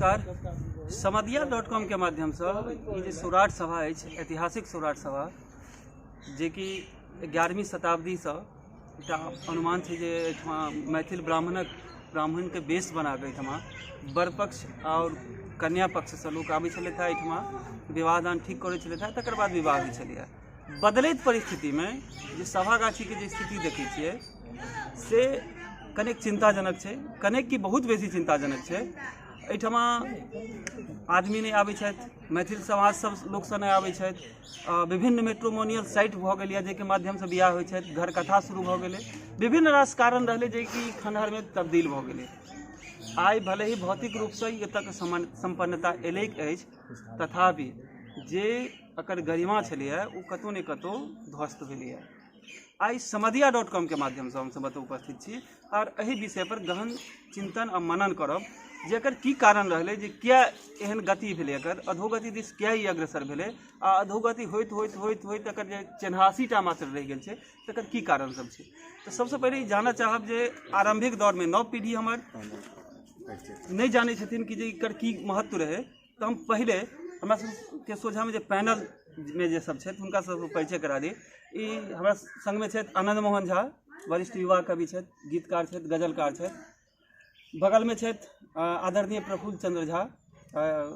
नमस्कार। समधिया.com के माध्यम से ये सौराठ सभा है, ऐतिहासिक सौराठ सभा जे कि 11वीं शताब्दी से अनुमान है जे मैथिल ब्राह्मण के बेस बना के बर पक्ष और कन्या पक्ष से लोग आबे छे, विवाह दान ठीक करे छे, तकर बाद विवाह होइ छे। बदलैत परिस्थिति में जे सभागाछी के जे स्थिति देखे छिए से कनेक चिंताजनक है, कनेक की बहुत बेसी चिंताजनक है। एहिठमा आदमी नहीं आबै छथि, मैथिल समाज सब लोक सब नहीं आबै छथि। विभिन्न मेट्रोमोनियल साइट भ गेल या के माध्यम से बियाह होइ छथि, घर कथा शुरू भ गेलै, विभिन्न रास कारण रहलै जे कि खंडहर में तब्दील भ गेलै। आइ भले ही भौतिक रूप से एतक संपन्नता एलैक अछि, तथापि जे एकर गरिमा छलैए ओ कतौ ने कतौ ध्वस्त भेलैए। आई समधिया.com के माध्यम से हम सब उपस्थित छी और एहि विषय पर गहन चिंतन और मनन करब जेकर की कारण रहले, जे क्या एहन गति भेले, एकर अधोगति दिस क्या ही अग्रसर भेले आ अधोगति होइत होइत होइत होइत एकर जे 84टा मात्र रह गेल छै, तकर की कारण सब छै। तो सबसे पहले जानना चाहब जे आरंभिक दौर में नव पीढ़ी हमर नहीं जाने छथिन कि जे एकर की महत्व रहे, तो हम पहले हमरा के सोझा में जे पैनल में जे सब छथि हुनका सब परिचय करा दी। ई हमरा संग में छथि आनंद मोहन झा, वरिष्ठ युवा कवि छथि, गीतकार छथि, गजलकार छथि। बगल में छथि आदरणीय प्रफुल्ल चंद्र झा,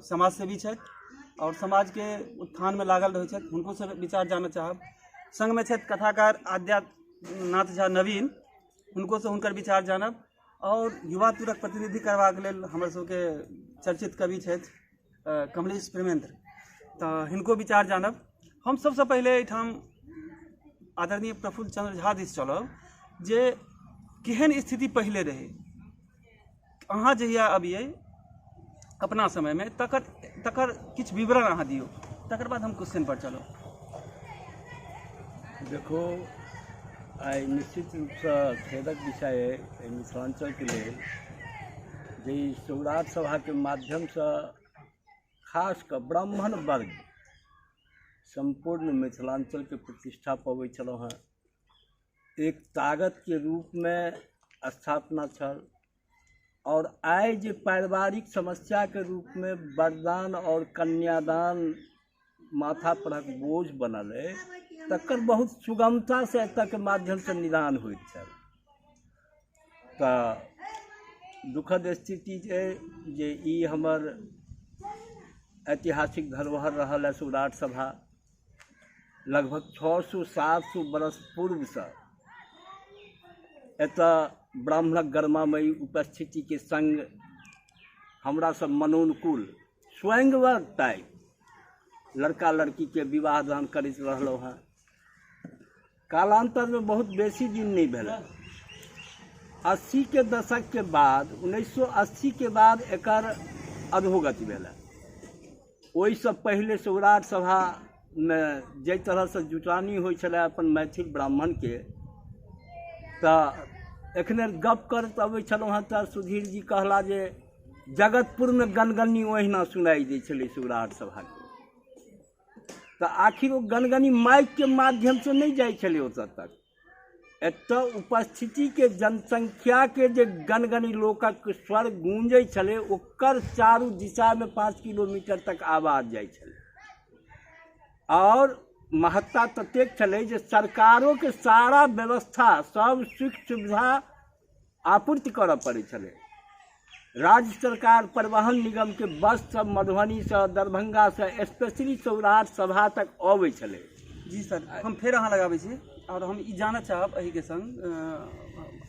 समाजसेवी छथि और समाज के उत्थान में लागल रहे छथि, हुनको से विचार जानना चाहब। संग में छथि कथाकार आद्यानाथ झा नवीन, हुनको से हुनकर विचार जानब। और युवा तुरक प्रतिनिधि करबाक लेल हमर सबके चर्चित कवि छथि कमलेश प्रेमेंद्र, तो हिनको विचार जानब। हम सबसे पहले एहिठाम आदरणीय प्रफुल्ल चंद्र झा दिस चलब जे केहन स्थिति पहले रहे, अहाँ जहिया अबिए अपना समय में तकर किछ विवरण अहाँ दियो, तकर बाद हम क्वेश्चन पर चलो। देखो, आई निश्चित रूप से खेदक विषय है मिथिलांचल के लिए जे सौराठ सभा के माध्यम से खास कर ब्राह्मण वर्ग संपूर्ण मिथिलांचल के प्रतिष्ठा पबै छलौ हैं, एक ताकत के रूप में स्थापना छल। और आइ जे पारिवारिक समस्या के रूप में वरदान और कन्यादान माथा पर बोझ बनल है, तकर बहुत सुगमता से एतऽ के माध्यम से निदान होइत छल। तऽ दुखद स्थिति जे ई हमर ऐतिहासिक धरोहर रहल है सौराठ सभा। लगभग 600-700 बरस पूर्व से एतऽ ब्राह्मणक गर्मामयी उपस्थिति के संग हमरा सब मनोनुकूल स्वयंवर टाइप लड़का लड़की के विवाह दान करैत रहलौ हैं। कालांतर में बहुत बेसी दिन नहीं भेल, 80 के दशक के बाद 1980 के बाद एकर अधोगति भेल। ओहि से पहले सौराठ सभा में जे तरह से जुटानी होइ छलै अपन मैथिल ब्राह्मण के, तऽ एखने गप करैत अबै छलहुँ हँ तऽ सुधीर जी कहला जे जगतपुर में गनगनी ओहिना सुनाई दै छलै सौराठ सभा के। तऽ आखिर ओ गनगनी माइक के माध्यम से नहीं जाइ छलै ओतऽ तक, एतऽ उपस्थिति के जनसंख्या के जे गनगनी लोकक स्वर गूंजै छलै, ओकर चारू दिशा में 5 किलोमीटर तक आवाज जाइ छलै। और महत्ता ततेक छलै जे सरकारों के सारा व्यवस्था सब सुख सुविधा आपूर्ति करऽ पड़ै छलै। राज्य सरकार परिवहन निगम के बस सब मधुबनी से, दरभंगा से स्पेशली सौराठ सभा तक अबै छलै। जी सर, हम फिर अहाँ लगाबै छी और हम ई जानऽ चाहब एहि के संग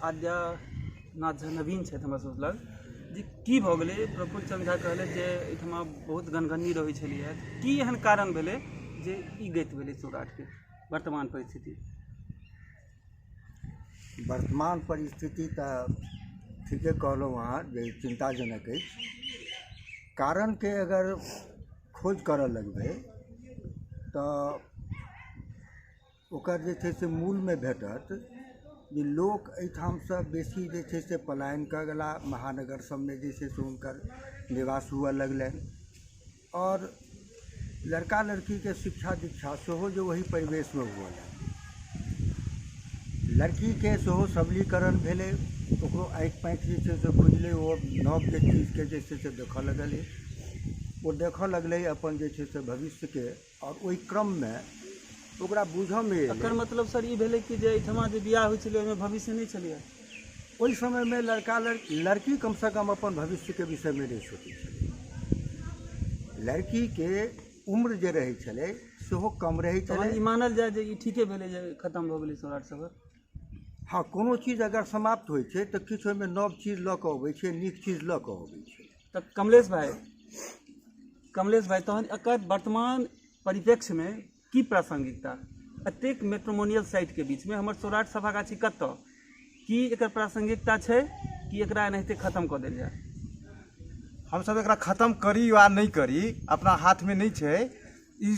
आद्यानाथ झा नवीन छथि हमरा सब लग, जे की भऽ गेलै। प्रफुल्ल चंद्र झा कहले जे एहिठमा बहुत गनगनी रहै छलिए, की एहन कारण भेलै जे ई गति भेलै सौराठ के वर्तमान परिस्थिति? वर्तमान परिस्थिति तऽ ठीके कहलहुँ अहाँ जे चिंताजनक अछि। कारण के अगर खोज करऽ लगबै तऽ ओकर जे छै से मूल में भेटत जे लोक एहिठामसँ बेसी जे छै से पलायन कऽ गेला, महानगर सबमे जे छै से हुनकर निवास हुअ लगलनि। और लड़का लड़की के शिक्षा दीक्षा सेहो जे वही परिवेश में हुअ लगलै। लड़की के सेहो सबलीकरण भेलै, ओकरो आँखि पाँखि जे छै से खुजलै, ओ नव जे चीजके जे छै से देखऽ लगलै, ओ देखऽ लगलै अपन जे छै से भविष्यके, और ओहि क्रममे ओकरा बुझऽमे एकर एलै। मतलब सर ई भेलै कि जे एहिठमा जे बियाह होइ छलै ओहिमे भविष्य नहीं छलै। ओहि समयमे लड़की कमसँ कम अपन भविष्यके विषयमे नहि सोचै छलै। लड़कीके उम्र जे रहै छलै सेहो कम रहै छलै। ई मानल जाए जे ई ठीके भेलै जे खत्म भऽ गेलै सौराठ सभा। हाँ, कोनो चीज अगर समाप्त होइ छै तऽ किछु ओहिमे नव चीज लऽ कऽ अबै छै, नीक चीज लऽ कऽ अबै छै। तऽ कमलेश भाई तहन एकर वर्तमान परिप्रेक्ष्यमे की प्रासंगिकता एतेक मैट्रिमोनियल साइटके बीचमे हमर सौराठ सभागाछी कतऽ, की एकर प्रासंगिकता छै कि एकरा एनाहिते खत्म कऽ देल जाए? हमसब एकरा खत्म करी वा नहीं करी अपना हाथ में नहीं छै। ई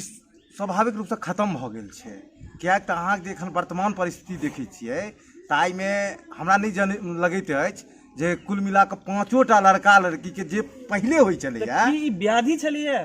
स्वाभाविक रूप से खत्म भऽ गेल छै। किएक तऽ अहाँके एखन वर्तमान परिस्थिति देखै छियै ताहिमे हमरा नहीं लगैत अछि जे कुल मिला कऽ 5टा लड़का लड़कीके जे पहिले होइ छलैया। की व्याधि छलिए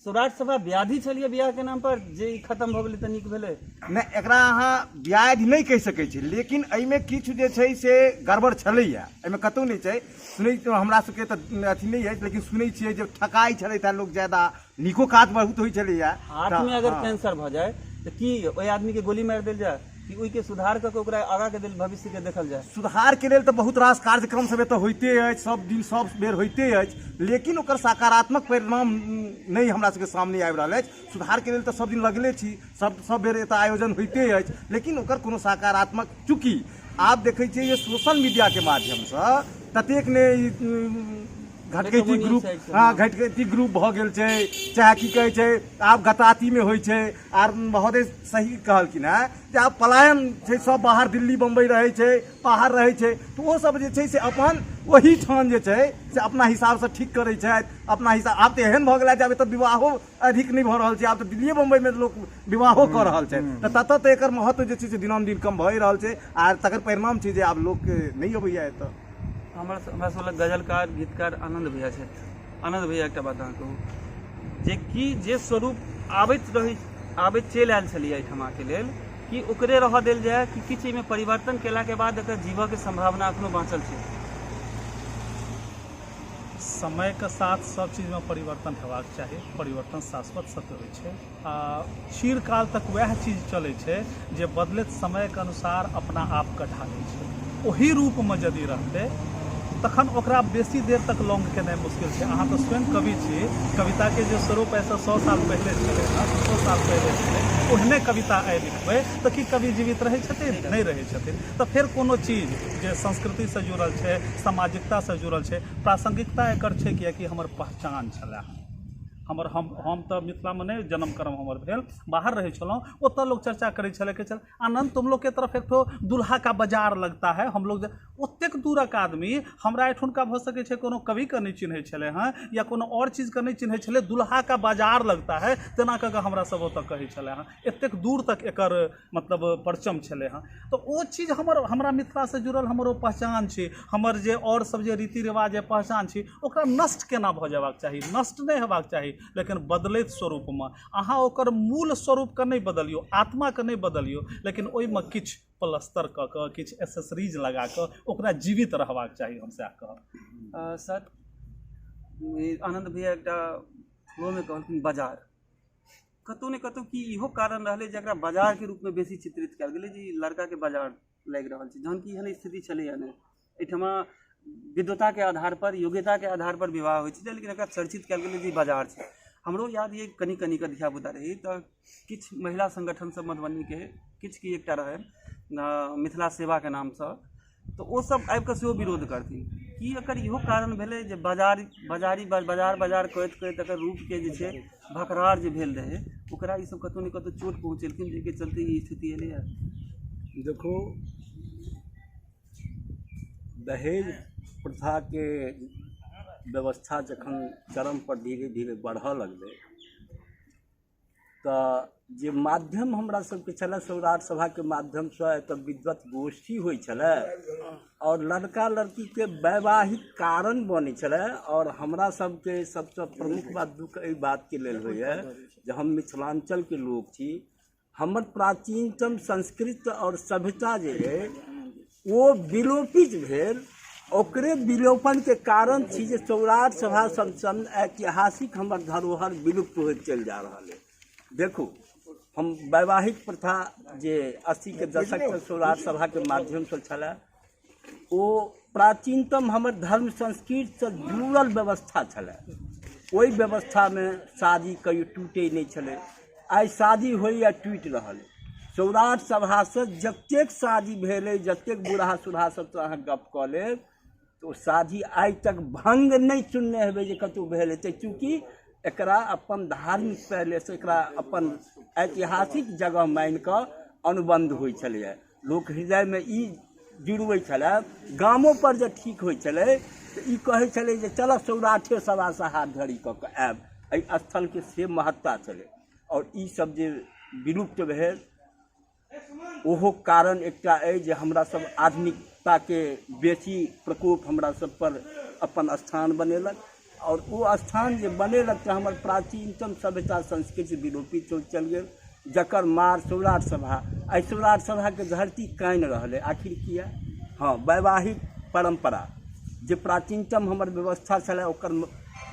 सौराठ सभा व्याधि छलिए बियाह के नाम पर जे ई खत्म भऽ गेलै तऽ नीक भेलै? नहीं, एकरा अहाँ व्याधि नहीं कहि सकै छी, लेकिन एहिमे किछु जे छै से गड़बड़ छलैया। एहिमे कतहु नहीं छै। सुनै हमरा सबके तऽ अथी नहीं अछि, लेकिन सुनै छियै जे ठकाई छलै तऽ लोग ज्यादा नीको काज बहुत होइ छलैया। हाथमे अगर कैंसर भऽ जाए तऽ की ओहि आदमीके गोली मारि देल जाए कि ओहिके सुधार कऽ के ओकरा आगाँके लेल भविष्यके देखल जाए? सुधार के लेल तऽ बहुत रास कार्यक्रम सब एतऽ होइते अछि, सब दिन सब बेर होइते अछि, लेकिन ओकर सकारात्मक परिणाम नहीं हमरा सबके सामने आबि रहल अछि। सुधार के लेल तऽ सब दिन लगले छी, सब बेर एतऽ आयोजन होइते अछि, लेकिन ओकर कोनो सकारात्मक, चूँकि आब देखै छियै जे सोशल मीडिया के माध्यमसँ ततेक ने घटकैती ग्रुप, हाँ घटकैती ग्रुप भऽ गेल छै, चाहे की कहै छै आब गतातीमे होइ छै। आर बहुत सही कहलखिन हैं जे आब पलायन छै, सब बाहर दिल्ली बम्बई रहै छै, बाहर रहै छै, तऽ ओ सब जे छै से अपन वही ठान जे छै से अपना हिसाबसँ ठीक करै छथि अपना हिसाब। आब तऽ एहन भऽ गेलै जे आब एतऽ विवाहो अधिक नहि भऽ रहल छै, आब तऽ दिल्लिए बम्बईमे लोक विवाहो कऽ रहल छै, तऽ ततऽ तऽ एकर महत्व जे छै से दिनानुदिन कम भऽ रहल छै। आर तकर परिणाम छै जे आब लोक नहीं अबैया एतऽ। हमरा सब लग गजलकार गीतकार आनंद भैया छथि। आनंद भैया एकटा बात अहाँ कहू जे कि जे स्वरूप आबैत चलि आयल छलियै एहिठमाके लेल, कि ओकरे रहऽ देल जाए कि किछु एहिमे परिवर्तन केलाके बाद एकर जीवऽके संभावना एखनो बाँचल छै? समय के साथ सब चीज में परिवर्तन हेबाक चाही। परिवर्तन शाश्वत सत्य होइ छै आ चिरकाल तक वएह चीज चलै छै जे बदलैत समय के अनुसार अपना आप के ढालै छै। ओही रूप में यदि रहतै तखन ओकरा बेसी देर तक लॉन्ग केनाइ मुश्किल छै। अहाँ तऽ स्वयं कवि छी, कविता के जे स्वरूप ऐसा 100 साल पहले छलै, 100 साल पहले छलै, ओहने कविता आइ लिखबै तऽ की कवि जीवित रहै छथिन? नहीं रहै छथिन। तऽ फेर कोनो चीज जे संस्कृति से जुड़ल छै, सामाजिकता से जुड़ल छै, प्रासंगिकता एकर छै कियाकि हमर पहचान छलै। हम तो मिथिला में नहीं जन्म कर्म हमर भेल, बाहर रहे छलौं, ओतऽ लोग चर्चा करे छले कि चल आनंद तुम लोग के तरफ एक तो दुल्हा का बाजार लगता है, हम लोग ओतेक दूरक आदमी हमरा एठुनका भऽ सकै छै कोनो कवि के नहीं चिन्है छलै हँ या कोनो और चीज के नहीं चिन्है छलै, दुल्हा का बाजार लगता है तेना कऽ हमरा सब ओतऽ कहै छलै हँ। एतेक दूर तक एकर मतलब परचम छलै हँ। तो ओ चीज हमरा मिथिला से जुड़ल हमर ओ पहचान छै, हमर जे और सब जे रीति रिवाज पहचान छै, ओकरा नष्ट केना भऽ जेबाक चाही? नष्ट नहीं हेबाक चाही, लेकिन बदलैत स्वरूप में अहाँ ओकर मूल स्वरूप के नहीं बदलियो, आत्मा के नहीं बदलियो, लेकिन ओहि में किछु प्लस्तर कऽ कऽ किछु एसेसरीज लगा कऽ ओकरा जीवित रहबाक चाही। हम सएह कहब। सर आनंद भैया एकटा फ्लोमे कहलखिन बाजार, कतहु ने कतहु की इहो कारण रहलै जकरा बाजार के रूप में बेसी चित्रित कयल गेलै जे लड़का के बाजार लागि रहल छै, जहन कि एहन स्थिति छलैया नहि। एहिठमा विद्वता के आधार पर, योग्यता के आधार पर विवाह होइ छै, लेकिन एकरा चर्चित कयल गेलै जे बाजार छै। हमरो याद ये कनी के धियापुता रही तऽ किछु महिला संगठन सब मधुबनी के किछु की एकटा रहै मिथिला सेवा के नाम से, तऽ ओ सब आबि कऽ सेहो विरोध करथिन। की एकर इहो कारण भेलै जे बाजार कहैत एकर रूप के जे छै भकरार जे भेल रहै ओकरा ई सब कतहु ने कतहु चोट पहुँचेलखिन, जाहिके चलते ई स्थिति एलैया? देखो, दहेज प्रथा के व्यवस्था जखन चरम पर धीरे धीरे बढ़ऽ लगलै तऽ जे माध्यम हमरा सबके छलै सौराठ सभा के माध्यम से एतऽ विद्वत गोष्ठी होइ छलै और लड़का लड़की के वैवाहिक कारण बनै छलै। और हमरा सबके सबसे प्रमुख बात दुख एहि बात के लेल होइए जे हम मिथिलांचल के लोग छी, हमर प्राचीनतम संस्कृति और सभ्यता जे है वो विलोपित भेल ओकरे विलोपन के कारण छी जे सौराठ सभा सन ऐतिहासिक हमर धरोहर विलुप्त होइत चलि जा रहल है। देखू, हम वैवाहिक प्रथा जे 80 के दशक में सौराठ सभा के माध्यम से छलै, ओ प्राचीनतम हमर धर्म संस्कृति से जुड़ल व्यवस्था छलै। ओहि व्यवस्था में शादी कहियो टूटे नहीं छलै। आई शादी होई या टूटि रहल है। सौराठ सभा से जतेक शादी भेलै, जतेक बूढ़ा सूढ़ा सब से अहाँ गप कऽ लेब, तो शादी आइ तक भंग नहीं सुनने हेबै जे कतौ भेल हेतै, चूँकि एकरा अपन धार्मिक पहले से एकरा अपन ऐतिहासिक जगह मानि कऽ अनुबंध होइ छलैए। लोक हृदय में ई जुड़बै छलै। गामो पर जे ठीक होइ छलै तऽ ई कहै छलै जे चलऽ सौराठे सभा से हाथ धरी कऽ कऽ आयब। एहि स्थलके से महत्ता छलै। और ई सब जे विलुप्त भेल, ओहो कारण एकटा अइ जे हमरा सब आधुनिकता के बेसी प्रकोप हमरा सब पर अपन स्थान बनेलक। और वो स्थान जे बनेलक तऽ हमर प्राचीनतम सभ्यता संस्कृति विलोपित होइत चलि गेल, जकर मार सौराठ सभा। आई सौराठ सभा के धरती कानि रहल है। आखिर किया? हाँ, वैवाहिक परंपरा जे प्राचीनतम हमर व्यवस्था छलै, ओकर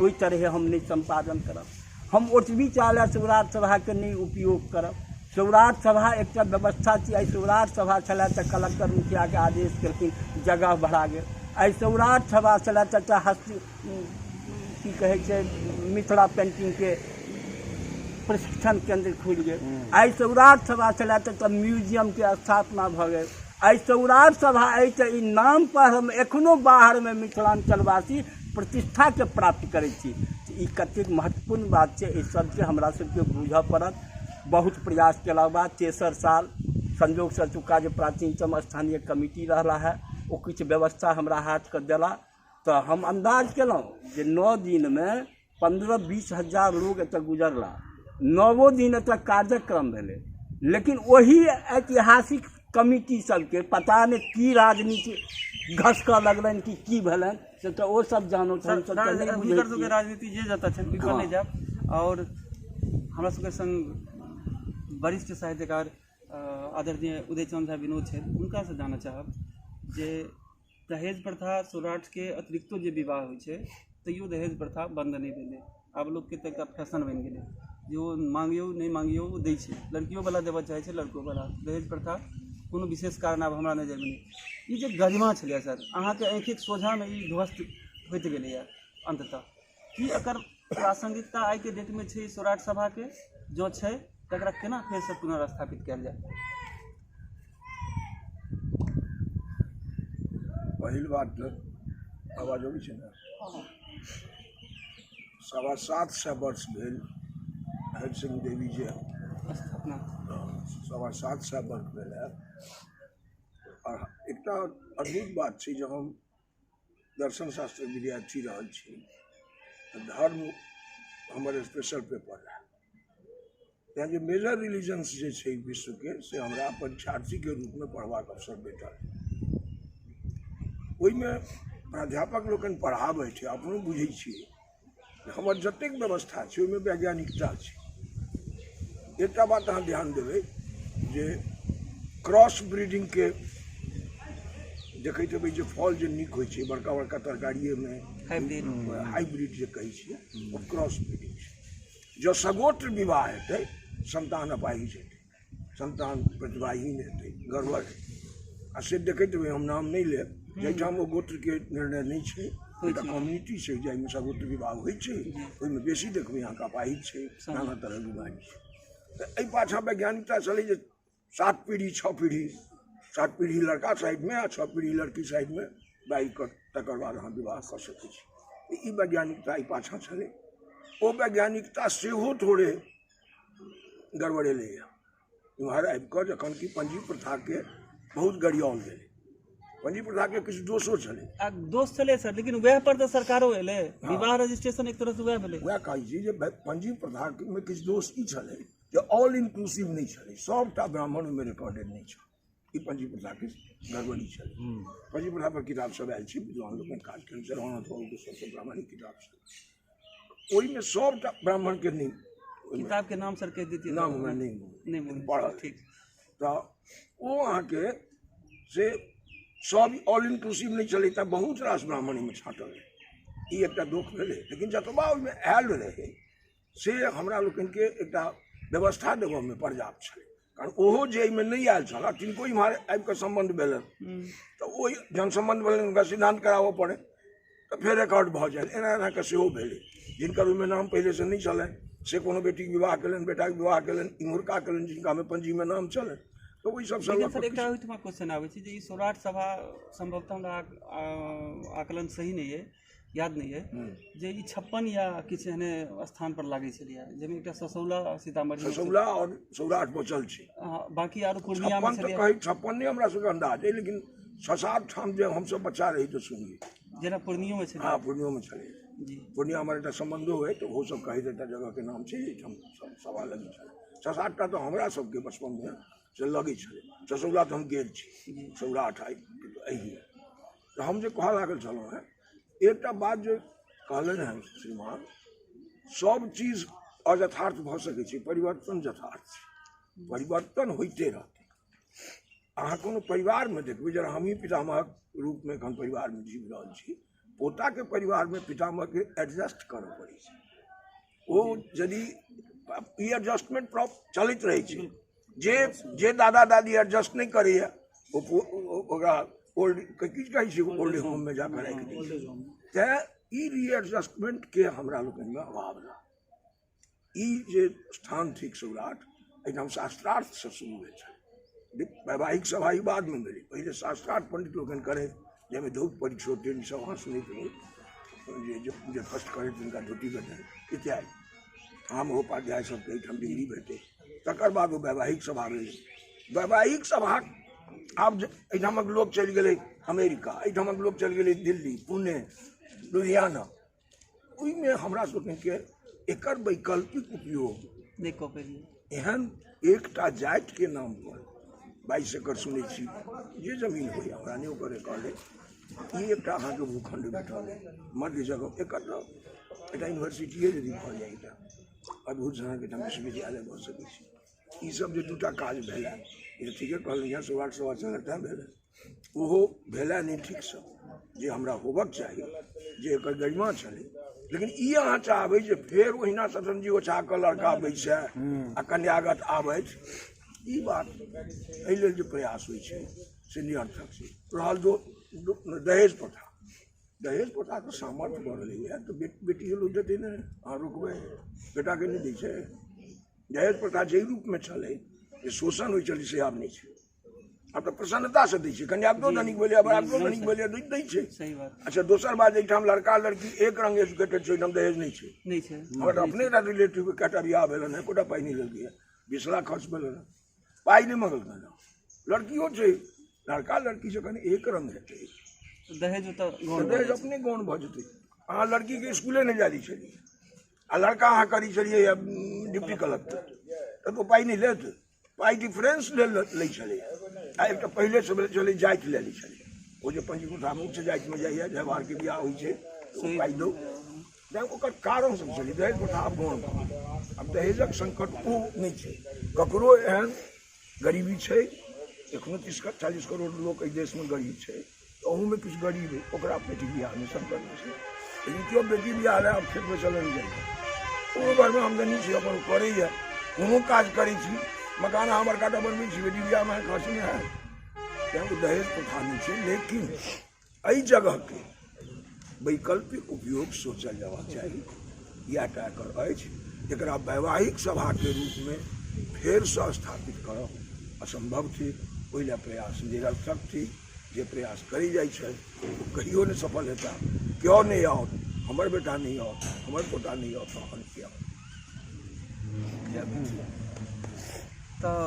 ओहि तरह हम नहीं संपादन करब। हम ओतबी चाहले सौराठ सभा के नहीं उपयोग करब। सौराठ सभा एक व्यवस्था थी। आई सौराठ सभा छलै तऽ कलेक्टर मुखिया के आदेश केलखिन, जगह बढ़ा गेल। आई सौराठ सभा छलै तऽ हस्त की कहै छै मिथिला पेंटिंग के प्रशिक्षण केंद्र खुलि गेल। आई सौराठ सभा छलै तऽ म्यूजियम के स्थापना भऽ गेल। आई सौराठ सभा अइ तऽ ई नाम पर हम एखनो बाहर में मिथिलांचलवासी प्रतिष्ठा के प्राप्त करै छी। ई कतेक महत्वपूर्ण बात छै, एहि सबके हमरा सबके बुझऽ पड़त। बहुत प्रयास केला बाद तेसर साल संजोग से चुका जे प्राचीनतम स्थानीय कमिटी रहला है, वो कुछ व्यवस्था हमरा हाथ के देला। तो हम अंदाज केलहुँ जे 9 दिन में 15-20 हजार लोग एतऽ गुजरला। 9 दिन एतऽ कार्यक्रम भेलै, लेकिन वही ऐतिहासिक कमिटी सबके पता नहीं की राजनीति घसकऽ लगलनि कि भेलनि से तऽ ओ सब जानो सबके राजनीति जे जतऽ छनि बिल्कुल नहीं जायब। और हमरा सबके संग वरिष्ठ साहित्यकार आदरणीय उदय चंद्र झा विनोद छथि, हुनका से जानऽ चाहब जे दहेज प्रथा सौराठ के अतिरिक्तो जे विवाह होइ छै तैयो दहेज प्रथा बंद नहीं भेलै। आब लोग के एकटा फैशन बनि गेलै जे ओ मांगियो नहीं मांगियो ओ दै छै। लड़कियों वाला देबऽ चाहै छै, लड़को वाला। दहेज प्रथा कोनो विशेष कारण आब हमरा नजर में नहीं। ई जे गरिमा छलै सर, अहाँके आँखिक सोझा में ई ध्वस्त होइत गेलैए अंततः। की एकर प्रासंगिकता आइ के डेट में छै सौराठ सभा के? जो छै तकरा केना फेर से पुनर्स्थापित कयल जाए? पहिल बात तो आवाज अबै छै ने, 7.25 वर्ष भेल हरि सिंह देवी जी स्थापना 7.25 वर्ष भेल है। और एक अद्भुत बात छै, जब हम दर्शन शास्त्र विद्यार्थी रहल छी तऽ धर्म हमर स्पेशल पेपर है। यहाँ जो मेजर रिलीजन्स जे छै विश्व के से हमरा परीक्षार्थी के रूप में पढ़बाक अवसर भेटल। ओहिमे प्राध्यापक लोकनि पढ़ाबै छै, अपनो बुझै छियै हमर जतेक व्यवस्था छै ओहिमे वैज्ञानिकता छै। एकटा बात अहाँ ध्यान देबै जे क्रॉस ब्रीडिंग के देखैत हेबै जे फल जे नीक होइ छै बड़का बड़का तरकारिएमे हाइब्रिड जे कहै छियै ओ क्रॉस ब्रीडिंग छै। जँ सगोत्र विवाह हेतै संतान अपाहिज हेतै, संतान प्रतिभाहीन हेतै, गड़बड़ हेतै। आ से देखैत हेबै, हम नाम नहीं लेब, जाहिठाम ओ गोत्र के निर्णय नहीं छै, एकटा कम्युनिटी छै जाहिमे सगोत्र विवाह होइ छै, ओहिमे बेसी देखबै अहाँके अपाहिज छै, नाना तरहक बीमारी छै। तऽ एहि पाछाँ वैज्ञानिकता छलै जे 7 पीढ़ी 6 पीढ़ी, 7 पीढ़ी लड़का साइडमे आ 6 पीढ़ी लड़की साइडमे बाइक कर, तकर बाद अहाँ विवाह कऽ सकै छी। ई वैज्ञानिकता एहि पाछाँ छलै। ओ वैज्ञानिकता सेहो थोड़े गड़बड़ेलैए इम्हर आबि कऽ, जखन कि पंजी प्रथा के बहुत गरियाओल गेलै। पंजी प्रथा के किछु दोषो छलै। दोष छलै सर, लेकिन वएह पर तऽ सरकारो एलै। विवाह रजिस्ट्रेशन एक तरह से वएह भेलै। वएह कहै छी जे पंजी प्रथा में किछु दोष ई छलै जे ऑल इंक्लूसिव नहीं छलै, सबटा ब्राह्मण ओहिमे रिकॉर्डेड नहीं छल। ई पंजी प्रथा के गड़बड़ी छलै। पंजी प्रथा पर किताब सब आयल छै, विद्वान लोग काज केने छै, रघुनाथ बाबू के सबसे प्रामाणिक किताब छै। ओहिमे सबटा ब्राह्मण के नहीं। किताब के नाम सर कह दीजिए। नाम हमरा नहीं नहीं पढ़ल। ठीक। तो वो अहाँके से सब ऑल इंक्लूसिव नहीं चले तऽ बहुत रास ब्राह्मण में छाँटल रहे, ई एकटा दुख भेलै। लेकिन जतबा ओहिमे आयल रहे से हमरा लोकनिके एकटा व्यवस्था देबऽमे पर्याप्त छलै, कारण ओहो जे एहिमे नहीं आयल छल तिनको इम्हर आबि कऽ सम्बन्ध भेलनि तऽ ओहि जन सम्बन्ध भेलनि हुनका सिद्धांत कराबऽ पड़ै तऽ फेर रिकॉर्ड भऽ जाय। एना एना कऽ सेहो भेलै, जिनकर ओहिमे नाम पहिले से नहीं छलनि से कोनो बेटीके विवाह केलनि, बेटाके विवाह केलनि, इम्हुरका केलनि जिनकामे पंजीमे नाम छलनि तऽ ओहि सब लेकिन सर एकटा ओहिठमा क्वेश्चन आबै छै जे ई सौराठ सभा संभवतः हमरा आकलन सही नहीं है, याद नहीं है जे ई 56 या किछु एहने स्थान पर लागै छलियै, जाहिमे एकटा ससौला सीतामढ़ी ससौला और सौराठ बचल छै, बाकी आरो पूर्णिया में छलियै। 56 नहीं हमरा सबके अंदाज है, लेकिन 6-7 ठाम जे हमसब बच्चा रही तो सुनिए, जेना पूर्णियो में छलियै। हाँ पूर्णियो में छलै जी, पूर्णिया हमारे एकटा संबंधो है तो वो सब कहैत एकटा जगह के नाम छै, हम सब सभा लगी छलै। 6-7 टा तो हमरा सबके बचपन में से लगी छलै। ससौला तो हम गेल छी, सौराठ आई अही तो हम जे कहऽ लागल छलहुँ हैं, एकटा बात जो कहलनि हैं श्रीमान, सब चीज अयथार्थ भऽ सकै छै, परिवर्तन यथार्थ छै, परिवर्तन होइते रहतै। अहाँ कोनो परिवारमे देखबै, जेना हमही पितामहक रूपमे एखन परिवारमे जीव रहल छी, पोताके परिवारमे पितामहके एडजस्ट करऽ पड़ै छै। ओ यदि ई एडजस्टमेंट चलैत रहै छै, जे दादा दादी एडजस्ट नहीं करैए ओकरा ओल्ड की कहै छै ओल्ड होममे जाकऽ राखि दै छै। तऽ ई रीएडजस्टमेंट के हमरा लोकनिमे अभाव रह। ई जे स्थान थिक सौराठ, एहिठाम शास्त्रार्थ से शुरू भेल छल, वैवाहिक सभा ई बादमे भेलै, पहिले शास्त्रार्थ पंडित लोकनि करै, जाहिमे धूप परिक्षोटेन सब अहाँ सुनैत रहै, जे फर्स्ट करै तिनका धोती भेटै इत्यादि, हम उपाध्याय सबके एहिठाम डिग्री भेटै। तकर बाद ओ वैवाहिक सभा भेलै। वैवाहिक सभा आब एहिठामक लोक चलि गेलै अमेरिका, एहिठामक लोक चलि गेलै दिल्ली, पुणे, लुधियाना, ओहिमे हमरा सबके एकर वैकल्पिक उपयोग नहीं कऽ पेलियै। एहन एकटा जातिके नाम पर 22 एकड़ सुनै छी जे जमीन होइए, हमरा नहि ओकर रिकॉर्ड अइ, ई एकटा अहाँके भूखंड बैठल अइ मध्य जगह। एकर एकटा यूनिवर्सिटिए यदि भऽ जाए तऽ अद्भुत सनक एकटा विश्वविद्यालय भऽ सकै छै। ई सब जे दूटा काज भेलै, ई तऽ ठीके कहलियै, सौराठ सभा चलता भेलै, ओहो भेलै नहि ठीकसँ जे हमरा होबक चाही, जे एकर गरिमा छलै। लेकिन ई अहाँ चाहबै जे फेर ओहिना सतनजी ओछा कऽ लड़का बैसै आ कन्यागत आबैत, ई बात एहि लेल जे प्रयास होइ छै से निरर्थक छै। रहल दहेज प्रथा, दहेज प्रथा तऽ सामर्थ्य बढ़लैए तऽ बेटी लोग देतै नहि, अहाँ रुकबै, बेटाके नहि दै छै। दहेज प्रथा जाहि रूपमे छलै जे शोषण होइ छलै से आब नहि छै, आब तऽ प्रसन्नता से दै छै, कन्यागतो धनिक भेलै, बराबरो धनिक भेलै, दै छै। सही बात। अच्छा, दोसर बात एहिठाम लड़का लड़की एक रंग एजुकेटेड छै, ओहिठाम दहेज नहीं छै। नहीं छै। हमर अपने रिलेटिव के कएटा बियाह भेलन है, कोटा पाई नहीं लेलकै है, 20 लाख खर्च भेलन है, पाई नहीं मंगलकै है। लड़कियों छै, लड़का लड़की से कनि एक रंग हेतै, दहेज तऽ दहेज अपने गौण भऽ जेतै। अहाँ लड़कीके स्कूले नहीं जारी छलियै आ लड़का अहाँ करी छलियै डिप्टी कलेक्टर, तऽ तो पाई नहीं लेत, पाई डिफरेंस लै छलै। आ एकटा पहिले से चलै जाति ले लै छलै, ओ जे पंजीकृत उच्च जातिमे जाइए, व्यवहारके बियाह होइ छै तऽ पाई दो, ओकर कारण सब छलै। दहेज प्रथा आब गौण भऽ गेलै। आब दहेजक संकट ओ नहीं छै, ककरो एहन गरीबी छै, एखनो 30-40 करोड़ लोक एहि देशमे गरीब छै, ओहूमे किछु गरीब है, ओकरा बेटी बियाहमे संकट छै। लेकिन केओ बेटी बियाह लए आब खेत बैसल नहि जाइए, कोनो घरमे आमदनी छै, अपन करैए, कोनो काज करै छी, मकान हमर काटा बनबै छी, बेटी बियाहमे खर्च नहि है, तेँ दहेज प्रथा नहीं छै। लेकिन एहि जगहके वैकल्पिक उपयोग सोचल जयबाक चाही, इएहटा एकर अछि। एकरा वैवाहिक सभाके रूपमे फेरसँ स्थापित करब असंभव थी, ओहि लए प्रयास निरर्थक थी। जे प्रयास करी जाइ छै ओ कहियो नहि सफल हेता। क्यों नहीं आओ, हमर बेटा नहीं आओ, हमर पोता नहीं आओ, तो हम क्या। तऽ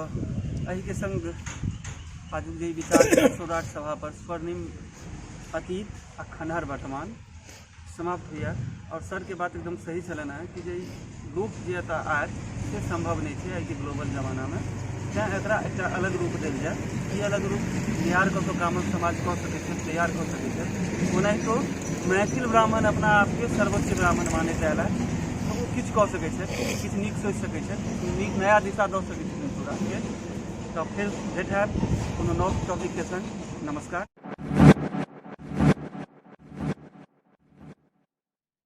एहिके संग आजुक जे विचार सौराठ सभा पर स्वर्णिम अतीत आ खनहर वर्तमान समाप्त होइए। और सर के बात एकदम सही छलन है कि जे रूप जे एतऽ आयत से संभव नहीं है एहि ग्लोबल जमाना में, तैँ एकरा एकटा अलग रूप देल जाए। ई अलग रूप बिहार कऽ ब्राह्मण समाज कऽ सकै छै, तैयार कऽ सकै छै। ओनाहितो मैथिल ब्राह्मण अपना आपके सर्वोच्च ब्राह्मण मानैत आयल है, तऽ ओ किछु कऽ सकै छै, किछु नीक सोचि सकै छै, नीक नया दिशा दऽ सकै छै सौराठके। तऽ फेर भेट हैत कोनो नव टॉपिक के संग। नमस्कार।